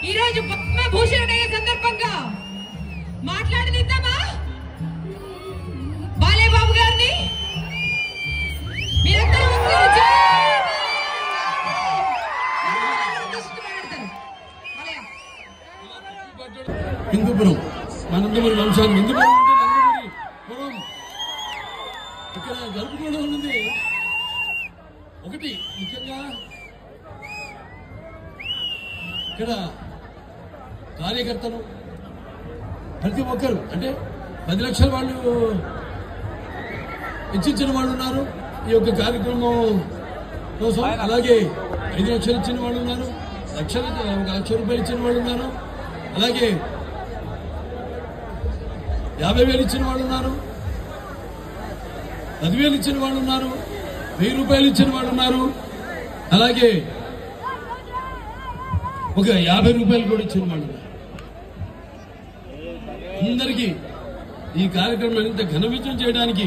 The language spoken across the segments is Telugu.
ఈ రోజు పద్మభూషణ్ అయ్యే సందర్భంగా మాట్లాడనిద్దామా బాలేబాబు గారిని? మీరందరూ హిందూపురం నందమూరి వంశాన్ని హిందూపురం అంటే నందమూరి పురం ఇక్కడ జరుపుకోవడం ఉన్నది ఒకటి. ముఖ్యంగా ఇక్కడ కార్యకర్తలు ప్రతి ఒక్కరు అంటే 10 లక్షల వాళ్ళు ఇచ్చిన వాళ్ళు ఉన్నారు ఈ యొక్క కార్యక్రమం కోసం. అలాగే 5 లక్షలు ఇచ్చిన వాళ్ళు ఉన్నారు, 1 లక్ష రూపాయలు ఇచ్చిన వాళ్ళు ఉన్నారు, అలాగే 50,000 ఇచ్చిన వాళ్ళు ఉన్నారు, 10,000 ఇచ్చిన వాళ్ళు ఉన్నారు, 1000 రూపాయలు ఇచ్చిన వాళ్ళు ఉన్నారు, అలాగే ఒక 50 రూపాయలు కూడా ఇచ్చిన వాళ్ళు ఉన్నారు. అందరికీ ఈ కార్యక్రమాన్ని ఇంత ఘన విజయం చేయడానికి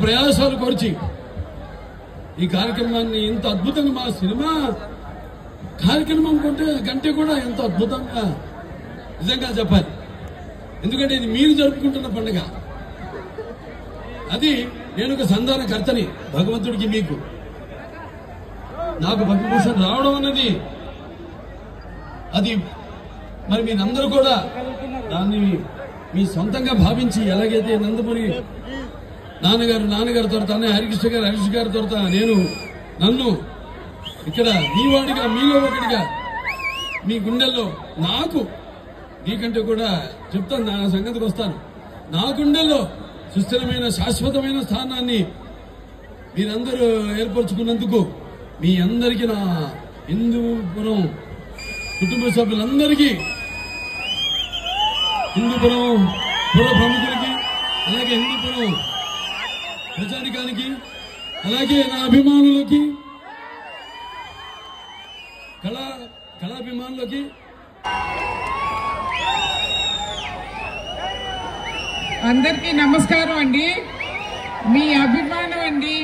ప్రయాసాలు కోర్చి ఈ కార్యక్రమాన్ని ఇంత అద్భుతంగా మా సినిమా కార్యక్రమం కంటే కూడా ఎంతో అద్భుతంగా నిజంగా చెప్పాలి. ఎందుకంటే ఇది మీరు జరుపుకుంటున్న పండుగ. అది నేను ఒక సంధానకర్తని భగవంతుడికి. మీకు నాకు పద్మభూషణ్ రావడం అన్నది అది మరి మీరందరూ కూడా దాన్ని మీ సొంతంగా భావించి ఎలాగైతే నందమూరి నాన్నగారి తర్వాత హరికృష్ణ గారి తర్వాత నన్ను ఇక్కడ మీ వాడిగా మీలో ఒకటిగా మీ గుండెల్లో నాకు నీకంటే కూడా చెప్తాను, నా సంగతికి వస్తాను. నా గుండెల్లో సుస్థిరమైన శాశ్వతమైన స్థానాన్ని మీరందరూ ఏర్పరచుకున్నందుకు మీ అందరికీ నా హిందూపురం కుటుంబ సభ్యులందరికీ, హిందూపురం పుర ప్రముఖులకి, అలాగే హిందూపురం ప్రజానికానికి, అలాగే నా అభిమానులకి, కళాభిమానులకి అందరికీ నమస్కారం అండి. మీ అభిమానం అండి,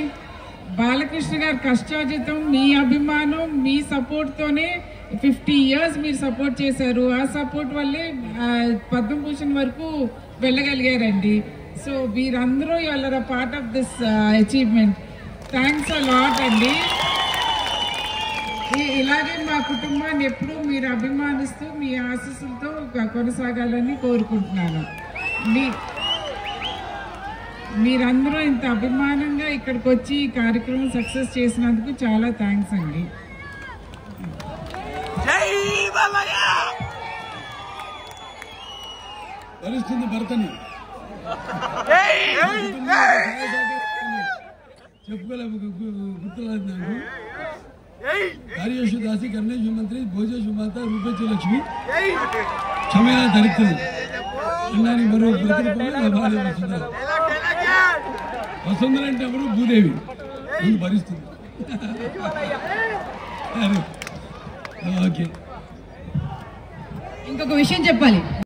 బాలకృష్ణ గారి కష్టార్జితం, మీ అభిమానం, మీ సపోర్ట్తోనే 50 years మీరు సపోర్ట్ చేశారు. ఆ సపోర్ట్ వల్లే పద్మభూషణ్ వరకు వెళ్ళగలిగారండి. సో మీరందరూ you are a part of this achievement. Thanks a lot అండి. ఇలాగే మా కుటుంబాన్ని ఎప్పుడూ మీరు అభిమానిస్తూ మీ ఆశీస్సులతో కొనసాగాలని కోరుకుంటున్నాను. మీరందరూ ఇంత అభిమానంగా ఇక్కడికి వచ్చి ఈ కార్యక్రమం సక్సెస్ చేసినందుకు చాలా థ్యాంక్స్ అండి. తెలుస్తుంది భర్తని చెప్పుకోలేము, గుర్తులేదు నాకు. కార్యేషు దాసి కర్ణేషు మంత్రి భోజేషు మాత రూపేషు లక్ష్మి క్షమేణ దరిద్రది అన్నాని మరో భార్య వసుంధర అంటే ఎవరు? భూదేవి భరిస్తుంది. ఓకే, ఇంకొక విషయం చెప్పాలి.